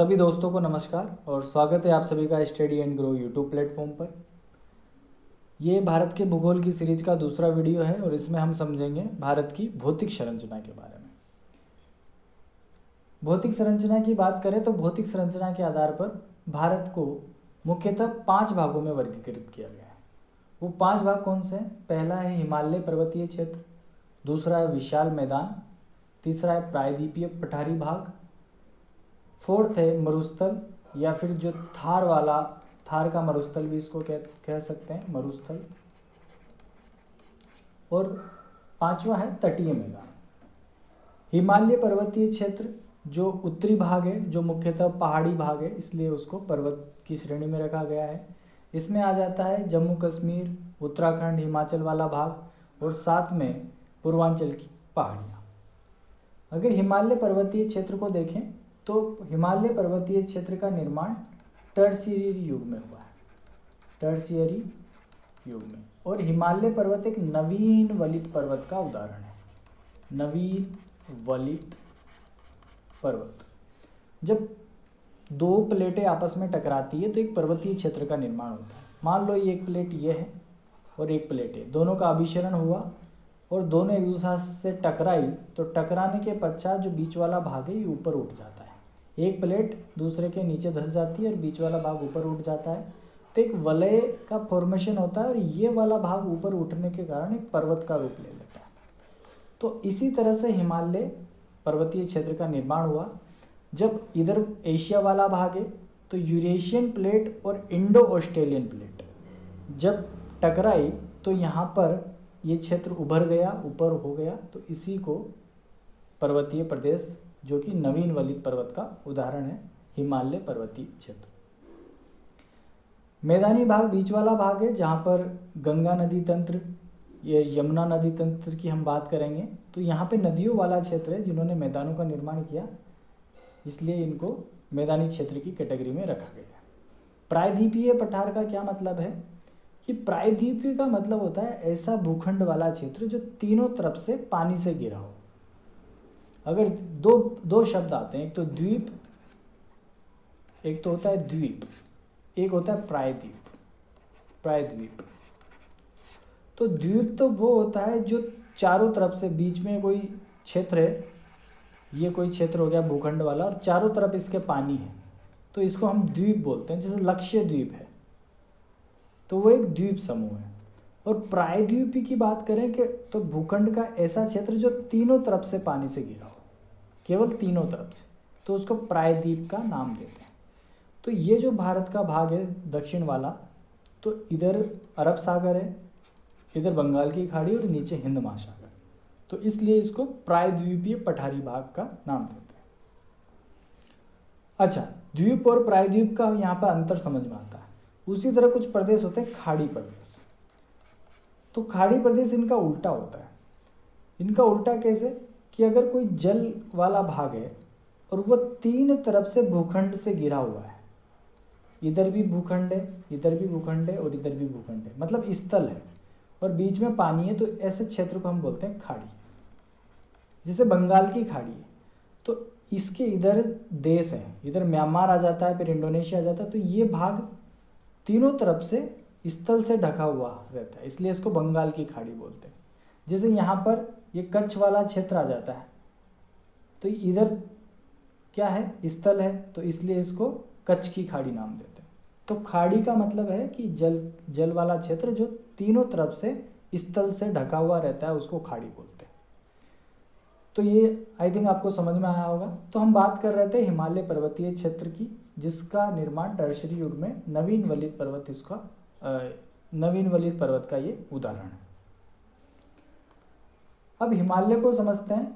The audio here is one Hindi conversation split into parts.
सभी दोस्तों को नमस्कार और स्वागत है आप सभी का study and grow YouTube platform पर। ये भारत के भूगोल की सीरीज का दूसरा वीडियो है और इसमें हम समझेंगे भारत की भौतिक संरचना के बारे में। भौतिक संरचना की बात करें तो भौतिक संरचना के आधार पर भारत को मुख्यतः 5 भागों में वर्गीकृत किया गया है। वो 5 भाग कौन से हैं? पहला है हिमालय पर्वतीय क्षेत्र, दूसरा है विशाल मैदान, तीसरा है प्रायद्वीपीय पठारी भाग, फोर्थ है मरुस्थल या फिर जो थार का मरुस्थल भी इसको कह सकते हैं, मरुस्थल, और पांचवा है तटीय मैदान। हिमालय पर्वतीय क्षेत्र जो उत्तरी भाग है, जो मुख्यतः पहाड़ी भाग है, इसलिए उसको पर्वत की श्रेणी में रखा गया है। इसमें आ जाता है जम्मू कश्मीर, उत्तराखंड, हिमाचल वाला भाग और साथ में पूर्वांचल की पहाड़ियाँ। अगर हिमालय पर्वतीय क्षेत्र को देखें तो हिमालय पर्वतीय क्षेत्र का निर्माण टर्शियरी युग में हुआ है, टर्शियरी युग में। और हिमालय पर्वत एक नवीन वलित पर्वत का उदाहरण है, नवीन वलित पर्वत। जब दो प्लेटें आपस में टकराती है तो एक पर्वतीय क्षेत्र का निर्माण होता है। मान लो ये एक प्लेट ये है और एक प्लेट है, दोनों का अभिसरण हुआ और दोनों एक दूसरे से टकराई, तो टकराने के पश्चात जो बीच वाला भाग है ये ऊपर उठ जाता है। एक प्लेट दूसरे के नीचे धंस जाती है और बीच वाला भाग ऊपर उठ जाता है, तो एक वलय का फॉर्मेशन होता है और ये वाला भाग ऊपर उठने के कारण एक पर्वत का रूप ले लेता है। तो इसी तरह से हिमालय पर्वतीय क्षेत्र का निर्माण हुआ। जब इधर एशिया वाला भाग है तो यूरेशियन प्लेट और इंडो ऑस्ट्रेलियन प्लेट जब टकराई तो यहाँ पर ये क्षेत्र उभर गया, ऊपर हो गया, तो इसी को पर्वतीय प्रदेश, जो कि नवीन वलित पर्वत का उदाहरण है, हिमालय पर्वतीय क्षेत्र। मैदानी भाग बीच वाला भाग है, जहाँ पर गंगा नदी तंत्र, ये यमुना नदी तंत्र की हम बात करेंगे, तो यहाँ पे नदियों वाला क्षेत्र है जिन्होंने मैदानों का निर्माण किया, इसलिए इनको मैदानी क्षेत्र की कैटेगरी में रखा गया है। प्रायद्वीपीय पठार का क्या मतलब है कि प्रायद्वीपीय का मतलब होता है ऐसा भूखंड वाला क्षेत्र जो तीनों तरफ से पानी से घिरा हो। अगर दो शब्द आते हैं, एक तो द्वीप, एक तो होता है द्वीप, एक होता है प्रायद्वीप। प्रायद्वीप तो द्वीप तो वो होता है जो चारों तरफ से, बीच में कोई क्षेत्र है, ये कोई क्षेत्र हो गया भूखंड वाला और चारों तरफ इसके पानी है, तो इसको हम द्वीप बोलते हैं। जैसे लक्षद्वीप है तो वो एक द्वीप समूह है। और प्रायद्वीपीय की बात करें कि तो भूखंड का ऐसा क्षेत्र जो तीनों तरफ से पानी से घिरा हो, केवल तीनों तरफ से, तो उसको प्रायद्वीप का नाम देते हैं। तो ये जो भारत का भाग है दक्षिण वाला, तो इधर अरब सागर है, इधर बंगाल की खाड़ी और नीचे हिंद महासागर, तो इसलिए इसको प्रायद्वीपीय पठारी भाग का नाम देते हैं। अच्छा, द्वीप और प्रायद्वीप का यहाँ पर अंतर समझ में आता है। उसी तरह कुछ प्रदेश होते हैं खाड़ी प्रदेश, तो खाड़ी प्रदेश इनका उल्टा होता है। इनका उल्टा कैसे कि अगर कोई जल वाला भाग है और वो तीन तरफ से भूखंड से घिरा हुआ है, इधर भी भूखंड है, इधर भी भूखंड है और इधर भी भूखंड है, मतलब स्थल है और बीच में पानी है, तो ऐसे क्षेत्र को हम बोलते हैं खाड़ी। जैसे बंगाल की खाड़ी है तो इसके इधर देश है, इधर म्यांमार आ जाता है, फिर इंडोनेशिया आ जाता है, तो ये भाग तीनों तरफ से स्थल से ढका हुआ रहता है, इसलिए इसको बंगाल की खाड़ी बोलते हैं। जैसे यहाँ पर ये कच्छ वाला क्षेत्र आ जाता है, तो इधर क्या है, स्थल है, तो इसलिए इसको कच्छ की खाड़ी नाम देते हैं। तो खाड़ी का मतलब है कि जल वाला क्षेत्र जो तीनों तरफ से स्थल से ढका हुआ रहता है, उसको खाड़ी बोलते हैं। तो ये आई थिंक आपको समझ में आया होगा। तो हम बात कर रहे थे हिमालय पर्वतीय क्षेत्र की, जिसका निर्माण टर्शियरी युग में नवीन वलित पर्वत, इसका नवीन वलित पर्वत का ये उदाहरण है। अब हिमालय को समझते हैं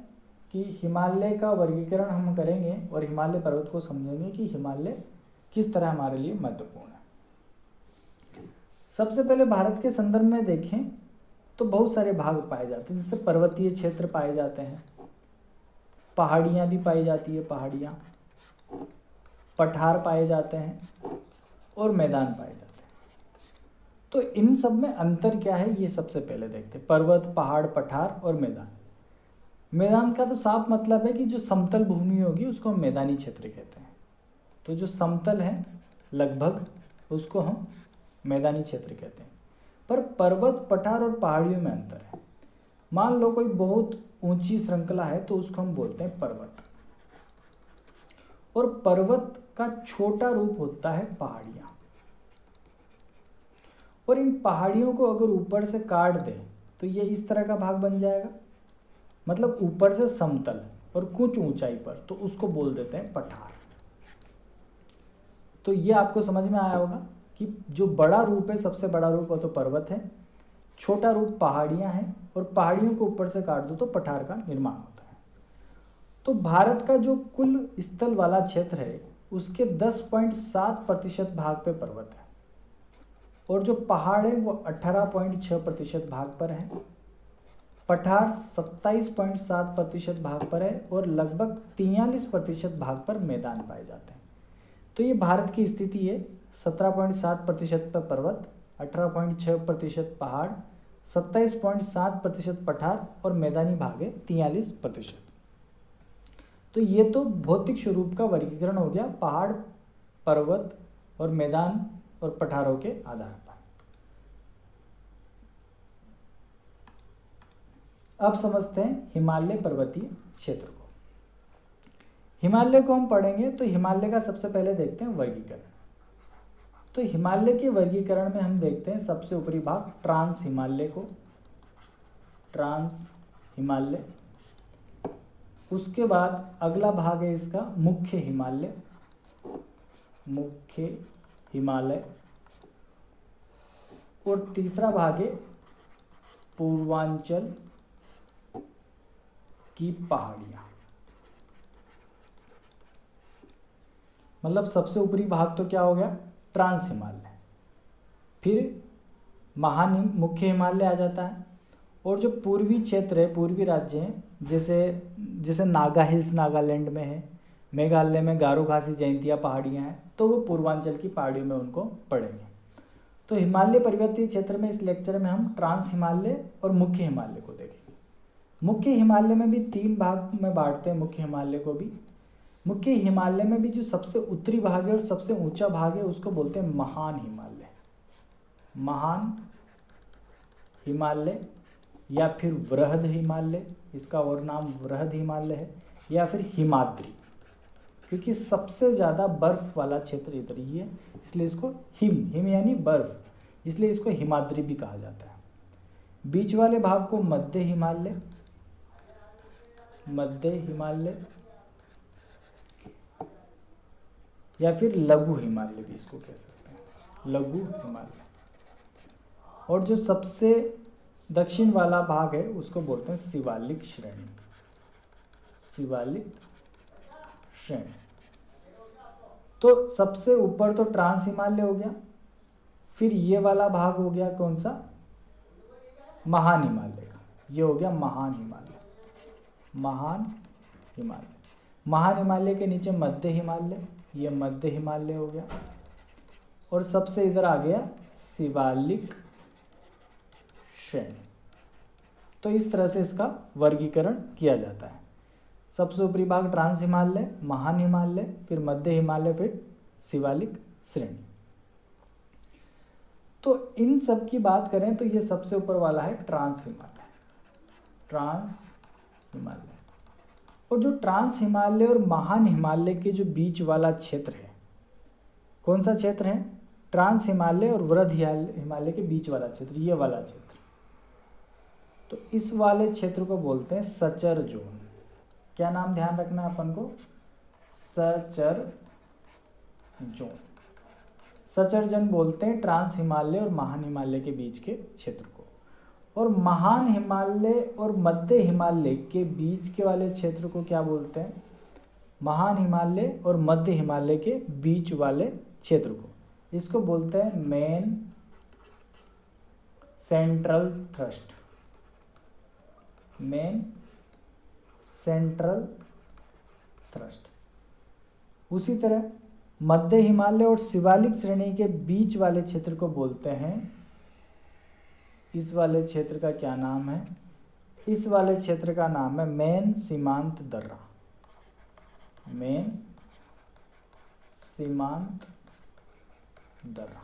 कि हिमालय का वर्गीकरण हम करेंगे और हिमालय पर्वत को समझेंगे कि हिमालय किस तरह हमारे लिए महत्वपूर्ण है। सबसे पहले भारत के संदर्भ में देखें तो बहुत सारे भाग पाए जाते हैं, जैसे पर्वतीय क्षेत्र पाए जाते हैं, पहाड़ियाँ भी पाई जाती है, पहाड़ियाँ, पठार पाए जाते हैं और मैदान पाए जाते हैं। तो इन सब में अंतर क्या है ये सबसे पहले देखते हैं। पर्वत, पहाड़, पठार और मैदान। मैदान का तो साफ मतलब है कि जो समतल भूमि होगी उसको हम मैदानी क्षेत्र कहते हैं। तो जो समतल है लगभग उसको हम मैदानी क्षेत्र कहते हैं। पर पर्वत, पठार और पहाड़ियों में अंतर है। मान लो कोई बहुत ऊंची श्रृंखला है तो उसको हम बोलते हैं पर्वत, और पर्वत का छोटा रूप होता है पहाड़ियाँ। और इन पहाड़ियों को अगर ऊपर से काट दें तो ये इस तरह का भाग बन जाएगा, मतलब ऊपर से समतल और कुछ ऊंचाई पर, तो उसको बोल देते हैं पठार। तो ये आपको समझ में आया होगा कि जो बड़ा रूप है, सबसे बड़ा रूप वो तो पर्वत है, छोटा रूप पहाड़ियाँ हैं, और पहाड़ियों को ऊपर से काट दो तो पठार का निर्माण होता है। तो भारत का जो कुल स्थल वाला क्षेत्र है उसके 10.7% भाग पे पर्वत है, और जो पहाड़ है वो 18.6% भाग पर है, पठार 27.7% भाग पर है, और लगभग 43% भाग पर मैदान पाए जाते हैं। तो ये भारत की स्थिति है, 17.7% पर पर्वत, 18.6% पहाड़, 27.7% पठार, और मैदानी भाग है 43%। तो ये तो भौतिक स्वरूप का वर्गीकरण हो गया पहाड़, पर्वत और मैदान और पठारों के आधार पर। अब समझते हैं हिमालय पर्वतीय क्षेत्र को। हिमालय को हम पढ़ेंगे तो हिमालय का सबसे पहले देखते हैं वर्गीकरण। तो हिमालय के वर्गीकरण में हम देखते हैं सबसे ऊपरी भाग ट्रांस हिमालय को, ट्रांस हिमालय। उसके बाद अगला भाग है इसका मुख्य हिमालय, मुख्य हिमालय। और तीसरा भाग है पूर्वांचल की पहाड़ियां। मतलब सबसे ऊपरी भाग तो क्या हो गया, ट्रांस हिमालय, फिर मुख्य हिमालय आ जाता है, और जो पूर्वी क्षेत्र है, पूर्वी राज्य हैं, जैसे नागा हिल्स नागालैंड में है, मेघालय में गारो खासी जयंतिया पहाड़ियाँ हैं, तो वो पूर्वांचल की पहाड़ियों में उनको पढ़ेंगे। तो हिमालय पर्वतीय क्षेत्र में इस लेक्चर में हम ट्रांस हिमालय और मुख्य हिमालय को देखेंगे। मुख्य हिमालय में भी 3 भाग में बांटते हैं मुख्य हिमालय को भी। मुख्य हिमालय में भी जो सबसे उत्तरी भाग है और सबसे ऊंचा भाग है उसको बोलते हैं महान हिमालय, महान हिमालय, या फिर वृहद हिमालय, इसका और नाम वृहद हिमालय है, या फिर हिमाद्री, क्योंकि सबसे ज़्यादा बर्फ वाला क्षेत्र इधर ही है, इसलिए इसको हिम यानी बर्फ, इसलिए इसको हिमाद्री भी कहा जाता है। बीच वाले भाग को मध्य हिमालय, मध्य हिमालय, या फिर लघु हिमालय भी इसको कह सकते हैं, लघु हिमालय। और जो सबसे दक्षिण वाला भाग है उसको बोलते हैं शिवालिक श्रेणी, शिवालिक श्रेणी। तो सबसे ऊपर तो ट्रांस हिमालय हो गया, फिर ये वाला भाग हो गया कौन सा, महान हिमालय का, ये हो गया महान हिमालय, महान हिमालय। महान हिमालय के नीचे मध्य हिमालय, ये मध्य हिमालय हो गया, और सबसे इधर आ गया शिवालिक श्रेणी। तो इस तरह से इसका वर्गीकरण किया जाता है। सबसे ऊपरी भाग ट्रांस हिमालय, महान हिमालय, फिर मध्य हिमालय, फिर शिवालिक श्रेणी। तो इन सब की बात करें तो ये सबसे ऊपर वाला है ट्रांस हिमालय, ट्रांस हिमालय। और जो ट्रांस हिमालय और महान हिमालय के जो बीच वाला क्षेत्र है, कौन सा क्षेत्र है, ट्रांस हिमालय और वृहद हिमालय के बीच वाला क्षेत्र, ये वाला क्षेत्र। तो इस वाले क्षेत्र को बोलते हैं सचर जोन। क्या नाम ध्यान रखना है अपन को, सचर जोन। सचर जोन बोलते हैं ट्रांस हिमालय और महान हिमालय के बीच के क्षेत्र को। और महान हिमालय और मध्य हिमालय के बीच के वाले क्षेत्र को क्या बोलते हैं, महान हिमालय और मध्य हिमालय के बीच वाले क्षेत्र को, इसको बोलते हैं main central thrust, main central thrust. उसी तरह मध्य हिमालय और शिवालिक श्रेणी के बीच वाले क्षेत्र को बोलते हैं, इस वाले क्षेत्र का क्या नाम है, इस वाले क्षेत्र का नाम है मेन सीमांत दर्रा, मेन सीमांत दर्रा।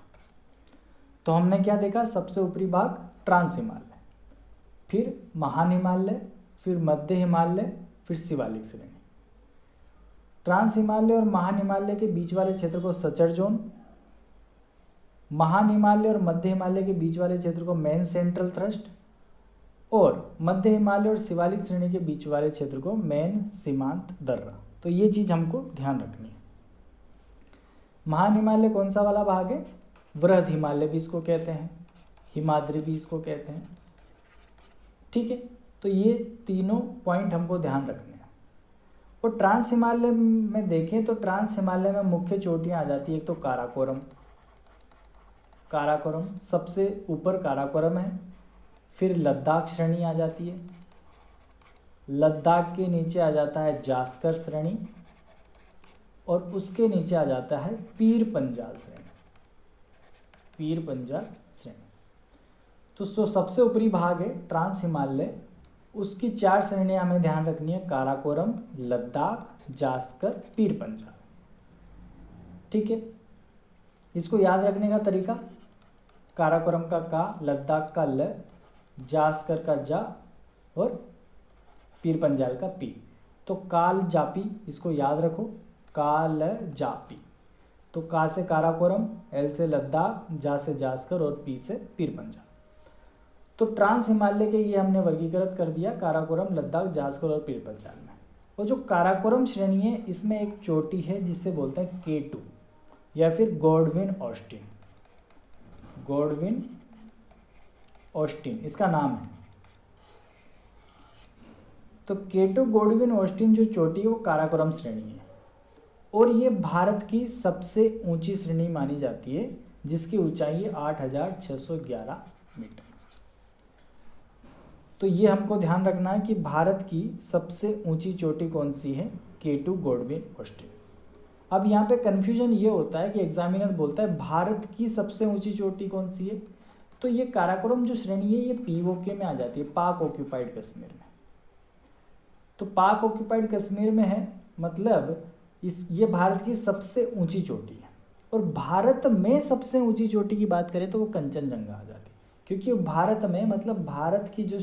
तो हमने क्या देखा, सबसे ऊपरी भाग ट्रांस हिमालय, फिर महान हिमालय, फिर मध्य हिमालय, फिर शिवालिक श्रेणी। ट्रांस हिमालय और महान हिमालय के बीच वाले क्षेत्र को सचर जोन, महान हिमालय और मध्य हिमालय के बीच वाले क्षेत्र को मेन सेंट्रल थ्रस्ट, और मध्य हिमालय और शिवालिक श्रेणी के बीच वाले क्षेत्र को मेन सीमांत दर्रा। तो ये चीज हमको ध्यान रखनी है। महान हिमालय कौन सा वाला भाग है, वृहद हिमालय भी इसको कहते हैं, हिमाद्री भी इसको कहते हैं, ठीक है। तो ये तीनों पॉइंट हमको ध्यान रखने हैं। और ट्रांस हिमालय में देखें तो ट्रांस हिमालय में मुख्य चोटियां आ जाती है, एक तो काराकोरम, काराकोरम सबसे ऊपर काराकोरम है, फिर लद्दाख श्रेणी आ जाती है, लद्दाख के नीचे आ जाता है जास्कर श्रेणी, और उसके नीचे आ जाता है पीर पंजाल श्रेणी, पीर पंजाल श्रेणी। तो सबसे ऊपरी भाग है ट्रांस हिमालय, उसकी 4 श्रेणियां हमें ध्यान रखनी है, काराकोरम, लद्दाख, जास्कर, पीर पंजाल, ठीक है। इसको याद रखने का तरीका, काराकोरम का का, लद्दाख का ल, जास्कर का जा और पीर पंजाल का पी। तो काल जापी इसको याद रखो, काल जापी। तो का से काराकोरम, एल से लद्दाख, जा से जास्कर और पी से पीर पंजाल। तो ट्रांस हिमालय के ये हमने वर्गीकृत कर दिया काराकोरम, लद्दाख, जास्कर और पीर पंजाल में। और जो काराकोरम श्रेणी है इसमें एक चोटी है जिससे बोलते हैं K2 या फिर गॉडविन ऑस्टिन, गॉडविन ऑस्टिन इसका नाम है। तो K2 गॉडविन ऑस्टिन जो चोटी है वो काराकोरम श्रेणी है, और ये भारत की सबसे ऊंची श्रेणी मानी जाती है, जिसकी ऊंचाई है 8,611 मीटर। तो ये हमको ध्यान रखना है कि भारत की सबसे ऊंची चोटी कौन सी है, K2 गॉडविन ऑस्टिन। अब यहाँ पे कन्फ्यूजन ये होता है कि एग्जामिनर बोलता है भारत की सबसे ऊंची चोटी कौन सी है, तो ये काराकोरम जो श्रेणी है ये POK में आ जाती है, पाक ऑक्यूपाइड कश्मीर में। तो पाक ऑक्यूपाइड कश्मीर में है, मतलब ये भारत की सबसे ऊंची चोटी है। और भारत में सबसे ऊंची चोटी की बात करें तो वो कंचनजंगा आ जाती है, क्योंकि भारत में मतलब भारत की जो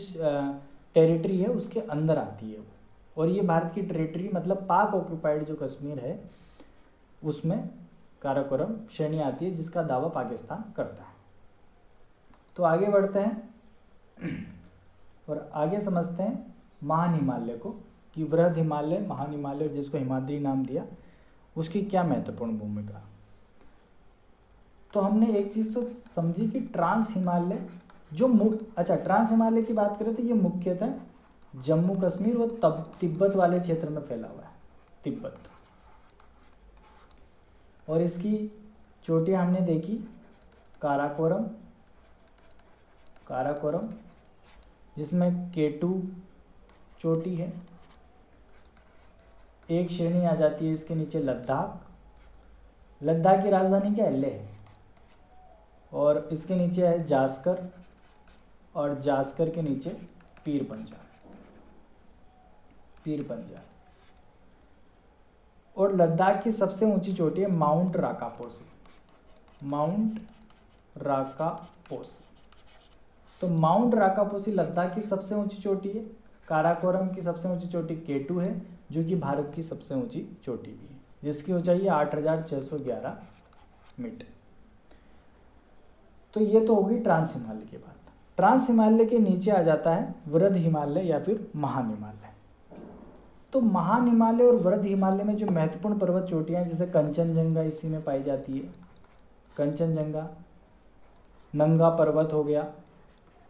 टेरिटरी है उसके अंदर आती है वो, और ये भारत की टेरिटरी मतलब पाक ऑक्यूपाइड जो कश्मीर है उसमें काराकोरम श्रेणी आती है, जिसका दावा पाकिस्तान करता है। तो आगे बढ़ते हैं और आगे समझते हैं महान हिमालय को, कि वृहद हिमालय, महान हिमालय जिसको हिमाद्री नाम दिया, उसकी क्या महत्वपूर्ण भूमिका। तो हमने एक चीज़ तो समझी कि ट्रांस हिमालय जो ट्रांस हिमालय की बात करें तो ये मुख्यतः जम्मू कश्मीर व तिब्बत वाले क्षेत्र में फैला हुआ है, तिब्बत। और इसकी चोटियाँ हमने देखी, काराकोरम, काराकोरम जिसमें K2 चोटी है, एक श्रेणी आ जाती है इसके नीचे लद्दाख, लद्दाख की राजधानी क्या है, लेह, और इसके नीचे है जास्कर, और जास्कर के नीचे पीर पंजाल, पीर पंजाल। और लद्दाख की सबसे ऊंची चोटी है माउंट राकापोसी, माउंट राकापोसी। तो माउंट राकापोसी लद्दाख की सबसे ऊंची चोटी है। काराकोरम की सबसे ऊंची चोटी K2 है, जो कि भारत की सबसे ऊंची चोटी भी है, जिसकी ऊंचाई है 8,611 मीटर। तो ये तो होगी ट्रांस हिमालय की बात। ट्रांस हिमालय के नीचे आ जाता है वृहद हिमालय या फिर महान हिमालय। तो महान हिमालय और वृहद हिमालय में जो महत्वपूर्ण पर्वत चोटियां हैं, जैसे कंचनजंगा इसी में पाई जाती है, कंचनजंगा, नंगा पर्वत हो गया,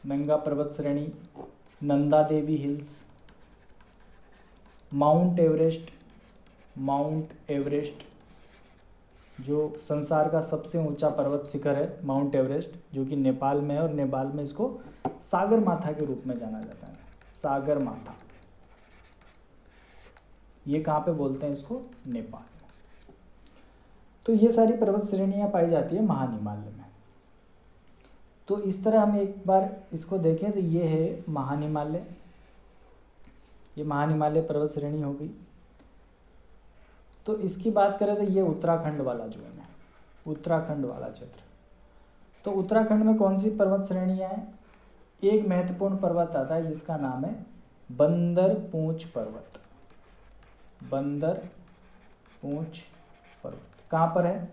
नंगा पर्वत श्रेणी, Nanda Devi hills, Mount Everest, Mount Everest जो संसार का सबसे ऊंचा पर्वत शिखर है, माउंट एवरेस्ट, जो कि नेपाल में है, और नेपाल में इसको सागर माथा के रूप में जाना जाता है, सागर माथा। ये कहाँ पे बोलते हैं इसको, नेपाल में। तो ये सारी पर्वत श्रेणियाँ पाई जाती है महान हिमालय में। तो इस तरह हम एक बार इसको देखें तो ये है महान हिमालय, ये महान हिमालय पर्वत श्रेणी होगी। तो इसकी बात करें तो ये उत्तराखंड वाला जोन है, उत्तराखंड वाला क्षेत्र। तो उत्तराखंड में कौन सी पर्वत श्रेणियाँ हैं? एक महत्वपूर्ण पर्वत आता है जिसका नाम है बंदरपूंछ पर्वत। बंदरपूंछ पर्वत कहाँ पर है?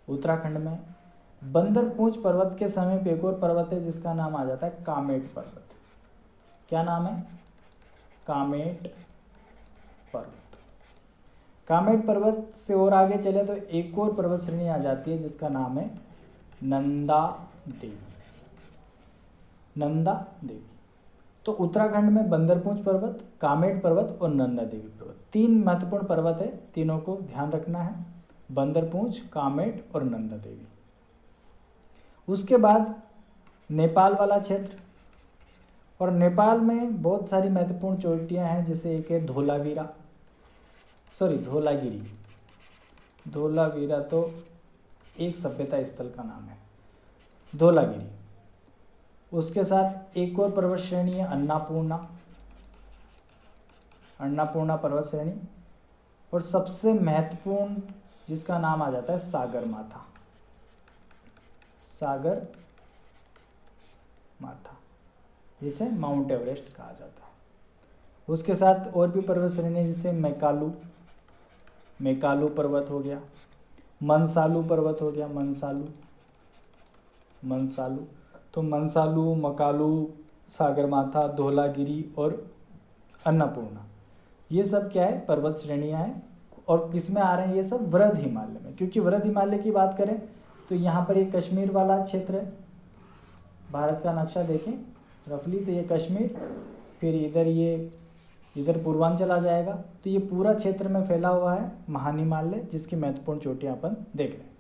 उत्तराखंड में। बंदरपूंछ पर्वत के समीप एक और पर्वत है जिसका नाम आ जाता है कामेट पर्वत। क्या नाम है? कामेट पर्वत। कामेट पर्वत से और आगे चले तो एक और पर्वत श्रेणी आ जाती है जिसका नाम है नंदा देवी। नंदा देवी। तो उत्तराखंड में बंदरपूंछ पर्वत, कामेट पर्वत और नंदा देवी पर्वत, तीन महत्वपूर्ण पर्वत है, तीनों को ध्यान रखना है, बंदरपूंछ, कामेट और नंदा देवी। उसके बाद नेपाल वाला क्षेत्र, और नेपाल में बहुत सारी महत्वपूर्ण चोटियां हैं, जैसे एक है धोलागिरी। धोलागिरी तो एक सभ्यता स्थल का नाम है, धोलागिरी। उसके साथ एक और पर्वत श्रेणी है अन्नपूर्णा पर्वत श्रेणी, और सबसे महत्वपूर्ण जिसका नाम आ जाता है सागरमाथा। जिसे माउंट एवरेस्ट कहा जाता है। उसके साथ और भी पर्वत श्रेणी जैसे मेकालू पर्वत हो गया, मनसालू पर्वत हो गया, मनसालू। तो मनसालू, मकालू, सागरमाथा, धौलागिरी और अन्नपूर्णा, ये सब क्या है? पर्वत श्रेणियाँ हैं। और किस में आ रहे हैं ये सब? वृहद हिमालय में। क्योंकि वृहद हिमालय की बात करें तो यहाँ पर ये कश्मीर वाला क्षेत्र है। भारत का नक्शा देखें रफली, तो ये कश्मीर, फिर इधर पूर्वांचल आ जाएगा। तो ये पूरा क्षेत्र में फैला हुआ है महान हिमालय, जिसकी महत्वपूर्ण चोटियाँ अपन देख रहे हैं।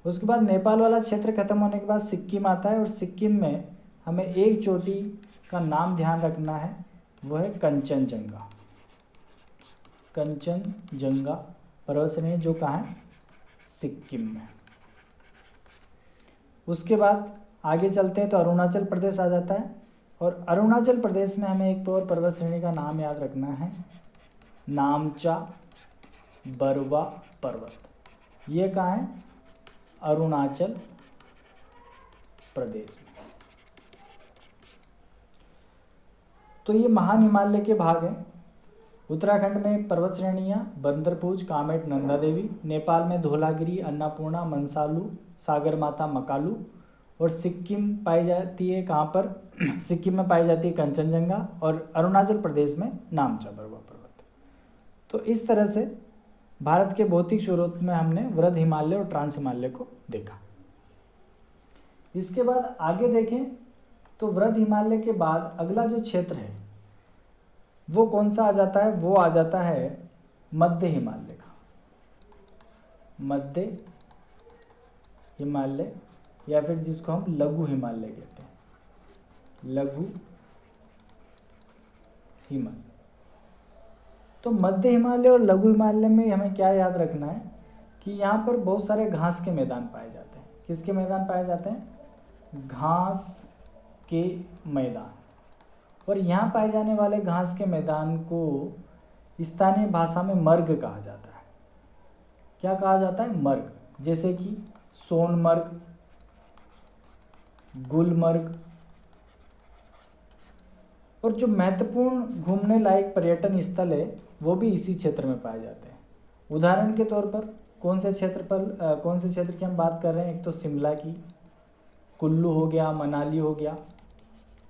उसके बाद नेपाल वाला क्षेत्र खत्म होने के बाद सिक्किम आता है, और सिक्किम में हमें एक चोटी का नाम ध्यान रखना है, वो है कंचनजंगा। कंचनजंगा पर्वत श्रेणी जो कहाँ है? सिक्किम में। उसके बाद आगे चलते हैं तो अरुणाचल प्रदेश आ जाता है, और अरुणाचल प्रदेश में हमें एक और पर्वत श्रेणी का नाम याद रखना है, नामचा बरवा पर्वत। ये कहाँ है? अरुणाचल प्रदेश में। तो ये महान हिमालय के भाग हैं। उत्तराखंड में पर्वत श्रेणियाँ बंदरपूंछ, कामेट, नंदा देवी। नेपाल में धौलागिरी, अन्नपूर्णा, मनसालू, सागरमाथा, मकालू। और सिक्किम पाई जाती है कहाँ पर? सिक्किम में पाई जाती है कंचनजंगा, और अरुणाचल प्रदेश में नामचा बरवा पर्वत। तो इस तरह से भारत के भौतिक स्वरूप में हमने वृहद हिमालय और ट्रांस हिमालय को देखा। इसके बाद आगे देखें तो वृहद हिमालय के बाद अगला जो क्षेत्र है वो कौन सा आ जाता है? वो आ जाता है मध्य हिमालय का। मध्य हिमालय, या फिर जिसको हम लघु हिमालय कहते हैं, लघु हिमालय। तो मध्य हिमालय और लघु हिमालय में हमें क्या याद रखना है कि यहाँ पर बहुत सारे घास के मैदान पाए जाते हैं। किसके मैदान पाए जाते हैं? घास के मैदान। और यहाँ पाए जाने वाले घास के मैदान को स्थानीय भाषा में मर्ग कहा जाता है। क्या कहा जाता है? मर्ग। जैसे कि सोनमर्ग, गुलमर्ग। और जो महत्वपूर्ण घूमने लायक पर्यटन स्थल है वो भी इसी क्षेत्र में पाए जाते हैं। उदाहरण के तौर पर कौन से क्षेत्र की हम बात कर रहे हैं? एक तो शिमला की, कुल्लू हो गया, मनाली हो गया,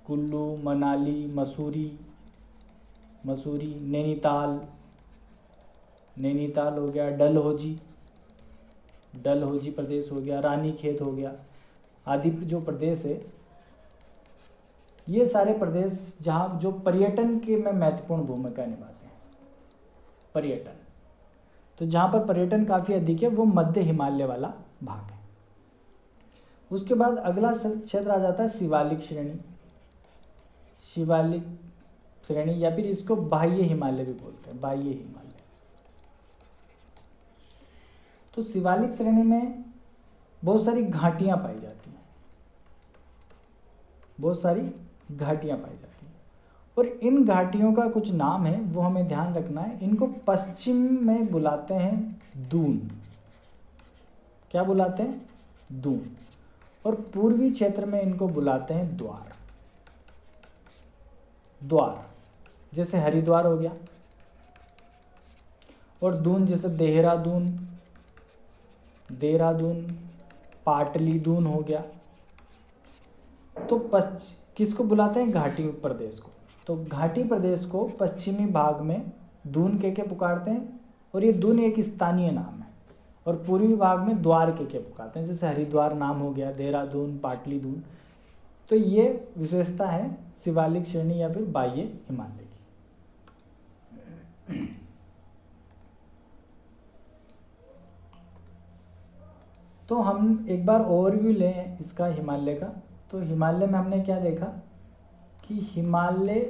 कुल्लू, मनाली, मसूरी, नैनीताल हो गया, डलहौजी प्रदेश हो गया, रानीखेत हो गया, आदि जो प्रदेश है, ये सारे प्रदेश जहाँ जो पर्यटन के में महत्वपूर्ण भूमिका निभाते हैं। पर्यटन, तो जहाँ पर पर्यटन काफ़ी अधिक है वो मध्य हिमालय वाला भाग है। उसके बाद अगला क्षेत्र आ जाता है शिवालिक श्रेणी, या फिर इसको बाह्य हिमालय भी बोलते हैं, बाह्य हिमालय। तो शिवालिक श्रेणी में बहुत सारी घाटियाँ पाई जाती हैं, और इन घाटियों का कुछ नाम है वो हमें ध्यान रखना है। इनको पश्चिम में बुलाते हैं दून। क्या बुलाते हैं? दून। और पूर्वी क्षेत्र में इनको बुलाते हैं द्वार। द्वार जैसे हरिद्वार हो गया, और दून जैसे देहरादून, देहरादून, पाटली दून हो गया। तो किसको बुलाते हैं? घाटी प्रदेश को। तो घाटी प्रदेश को पश्चिमी भाग में दून के पुकारते हैं, और ये दून एक स्थानीय नाम है। और पूर्वी भाग में द्वार के पुकारते हैं, जैसे हरिद्वार नाम हो गया, देहरादून, पाटली दून। तो ये विशेषता है शिवालिक श्रेणी या फिर बाह्य हिमालय की। तो हम एक बार ओवरव्यू लें इसका हिमालय का। तो हिमालय में हमने क्या देखा कि हिमालय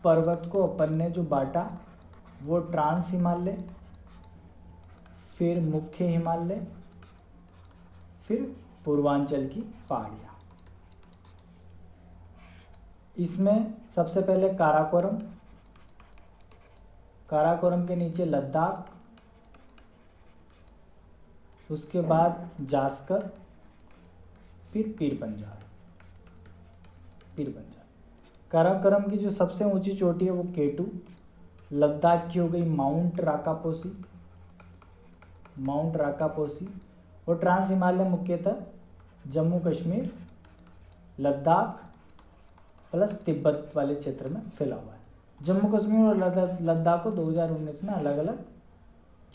पर्वत को अपन ने जो बांटा वो ट्रांस हिमालय, फिर मुख्य हिमालय, फिर पूर्वांचल की पहाड़ियाँ। इसमें सबसे पहले काराकोरम, काराकोरम के नीचे लद्दाख, उसके बाद जास्कर, फिर पीर पंजाल। पीर पंजाल काराकोरम की जो सबसे ऊंची चोटी है वो K2, लद्दाख की हो गई माउंट राकापोसी, माउंट राकापोसी। और ट्रांस हिमालय मुख्यतः जम्मू कश्मीर, लद्दाख प्लस तिब्बत वाले क्षेत्र में फैला हुआ है। जम्मू कश्मीर और लद्दाख को 2019 में अलग अलग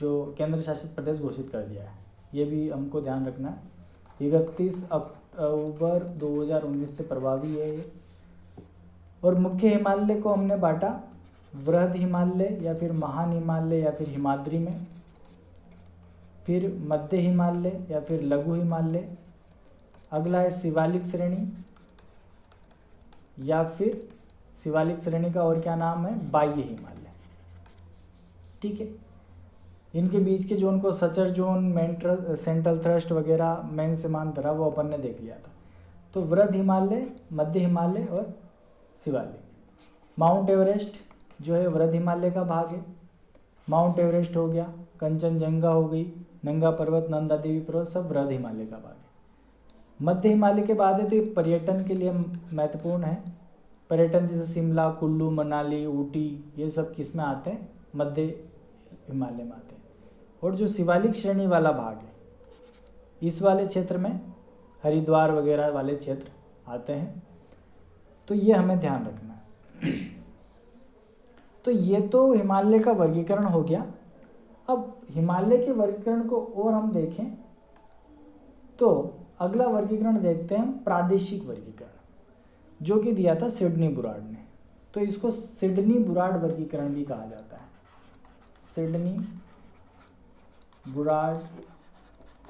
जो केंद्र शासित प्रदेश घोषित कर दिया है, ये भी हमको ध्यान रखना है। 31 अक्टूबर 2019 से प्रभावी है ये। और मुख्य हिमालय को हमने बांटा वृहद हिमालय या फिर महान हिमालय या फिर हिमाद्री में, फिर मध्य हिमालय या फिर लघु हिमालय। अगला है शिवालिक श्रेणी, या फिर शिवालिक श्रेणी का और क्या नाम है? बाह्य हिमालय। ठीक है, इनके बीच के जोन को सचर जोन, सेंट्रल थ्रस्ट वगैरह, मेन समांतरा, वो अपन ने देख लिया था। तो वृहद हिमालय, मध्य हिमालय और शिवालिक। माउंट एवरेस्ट जो है वृहद हिमालय का भाग है। माउंट एवरेस्ट हो गया, कंचनजंगा हो गई, नंगा पर्वत, नंदा देवी पर्वत, सब वृहद हिमालय का भाग है। मध्य हिमालय के बाद है तो ये पर्यटन के लिए महत्वपूर्ण है। पर्यटन जैसे शिमला, कुल्लू, मनाली, ऊटी, ये सब किस में आते हैं? मध्य हिमालय में आते हैं। और जो शिवालिक श्रेणी वाला भाग है, इस वाले क्षेत्र में हरिद्वार वगैरह वाले क्षेत्र आते हैं। तो ये हमें ध्यान रखना है। तो ये तो हिमालय का वर्गीकरण हो गया। अब हिमालय के वर्गीकरण को और हम देखें तो अगला वर्गीकरण देखते हैं हम, प्रादेशिक वर्गीकरण, जो कि दिया था सिडनी बुराड़ ने। तो इसको सिडनी बुराड़ वर्गीकरण भी कहा जाता है। सिडनी बुराड़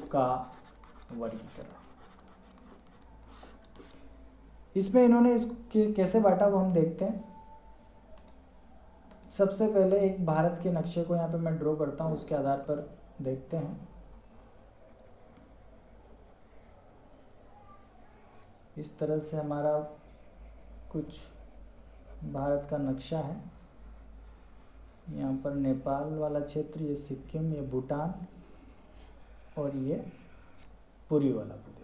का वर्गीकरण। इसमें इन्होंने इसको कैसे बांटा वो हम देखते हैं। सबसे पहले एक भारत के नक्शे को यहाँ पे मैं ड्रॉ करता हूँ, उसके आधार पर देखते हैं। इस तरह से हमारा कुछ भारत का नक्शा है। यहाँ पर नेपाल वाला क्षेत्र, ये सिक्किम, ये भूटान, और ये पूर्वी वाला प्रदेश।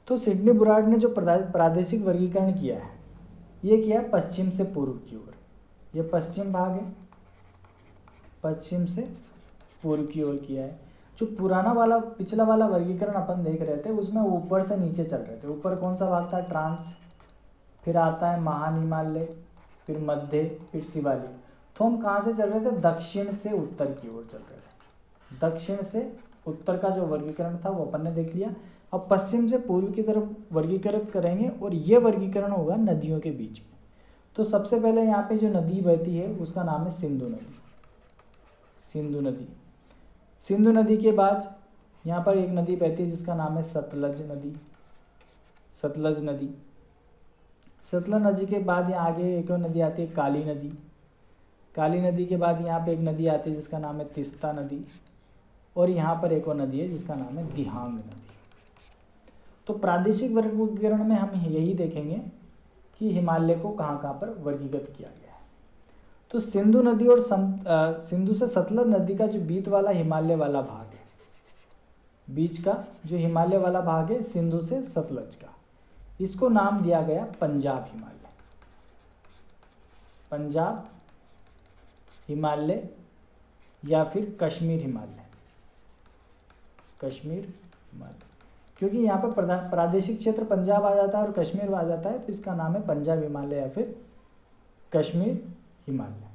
तो सिडनी बुराड़ ने जो प्रादेशिक वर्गीकरण किया है, ये किया है पश्चिम से पूर्व की ओर। ये पश्चिम भाग है, पश्चिम से पूर्व की ओर किया है। जो पुराना वाला, पिछला वाला वर्गीकरण अपन देख रहे थे, उसमें ऊपर से नीचे चल रहे थे। ऊपर कौन सा भाग था? ट्रांस, फिर आता है महान हिमालय, फिर मध्य, फिर शिवालिक। तो हम कहाँ से चल रहे थे? दक्षिण से उत्तर की ओर चल रहे थे। दक्षिण से उत्तर का जो वर्गीकरण था वो अपन ने देख लिया। अब पश्चिम से पूर्व की तरफ वर्गीकृत करेंगे, और ये वर्गीकरण होगा नदियों के बीच में। तो सबसे पहले यहाँ पे जो नदी बहती है उसका नाम है सिंधु नदी। सिंधु नदी। सिंधु नदी के बाद यहाँ पर एक नदी बहती है जिसका नाम है सतलज नदी। सतलज नदी। सतलज नदी के बाद यहाँ आगे एक और नदी आती है काली नदी। काली नदी के बाद यहाँ पे एक नदी आती है जिसका नाम है तीस्ता नदी। और यहाँ पर एक और नदी है जिसका नाम है दिहांग नदी। तो प्रादेशिक वर्गीकरण में हम यही देखेंगे कि हिमालय को कहाँ कहाँ पर वर्गीकृत किया गया है। तो सिंधु नदी और सिंधु से सतलज नदी का जो बीच वाला हिमालय वाला भाग है, बीच का जो हिमालय वाला भाग है सिंधु से सतलज का, इसको नाम दिया गया पंजाब हिमालय। पंजाब हिमालय या फिर कश्मीर हिमालय, कश्मीर हिमालय, क्योंकि यहाँ पर प्रादेशिक क्षेत्र पंजाब आ जाता है और कश्मीर आ जाता है, तो इसका नाम है पंजाब हिमालय या फिर कश्मीर हिमालय।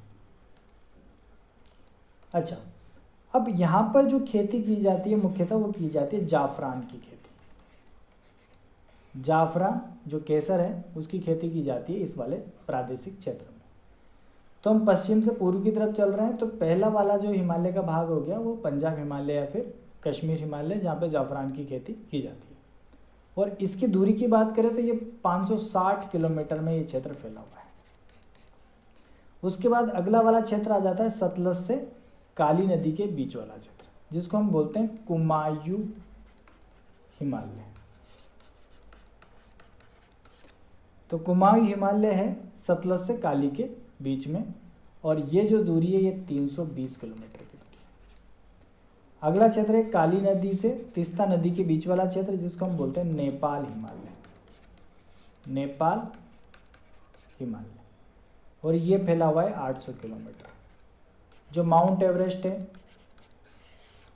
अच्छा, अब यहाँ पर जो खेती की जाती है मुख्यतः वो की जाती है जाफरान की खेती। जाफरान जो केसर है उसकी खेती की जाती है इस वाले प्रादेशिक क्षेत्र में। तो हम पश्चिम से पूर्व की तरफ चल रहे हैं, तो पहला वाला जो हिमालय का भाग हो गया वो पंजाब हिमालय या फिर कश्मीर हिमालय, जहाँ पे जाफरान की खेती की जाती है। और इसकी दूरी की बात करें तो ये 560 किलोमीटर में ये क्षेत्र फैला हुआ है। उसके बाद अगला वाला क्षेत्र आ जाता है सतलज से काली नदी के बीच वाला क्षेत्र, जिसको हम बोलते हैं कुमायूं हिमालय। तो कुमायूं हिमालय है सतलज से काली के बीच में, और ये जो दूरी है ये 320 किलोमीटर की दूरी। अगला क्षेत्र है काली नदी से तीस्ता नदी के बीच वाला क्षेत्र, जिसको हम बोलते हैं नेपाल हिमालय, नेपाल हिमालय, और ये फैला हुआ है 800 किलोमीटर। जो माउंट एवरेस्ट है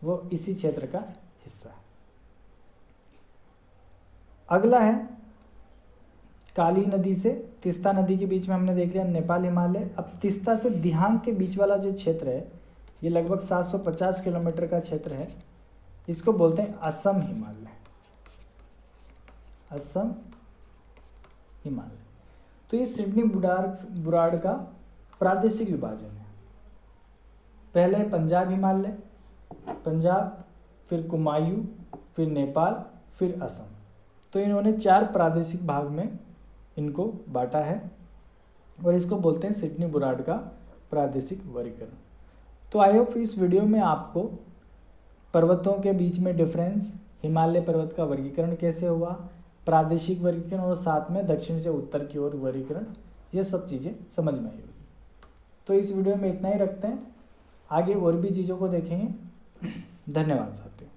वो इसी क्षेत्र का हिस्सा है। अगला है काली नदी से तीस्ता नदी के बीच में हमने देख लिया नेपाल हिमालय। अब तीस्ता से दिहांग के बीच वाला जो क्षेत्र है ये लगभग 750 किलोमीटर का क्षेत्र है, इसको बोलते हैं असम हिमालय, असम हिमालय। तो ये सिडनी बुराड़ का प्रादेशिक विभाजन है। पहले पंजाब हिमालय, पंजाब, फिर कुमायूं, फिर नेपाल, फिर असम। तो इन्होंने 4 प्रादेशिक भाग में इनको बांटा है और इसको बोलते हैं सिडनी बुराड़ का प्रादेशिक वर्गीकरण। तो आई होप इस वीडियो में आपको पर्वतों के बीच में डिफरेंस, हिमालय पर्वत का वर्गीकरण कैसे हुआ, प्रादेशिक वर्गीकरण और साथ में दक्षिण से उत्तर की ओर वर्गीकरण, ये सब चीज़ें समझ में आई होगी। तो इस वीडियो में इतना ही रखते हैं, आगे और भी चीज़ों को देखेंगे। धन्यवाद साथियों।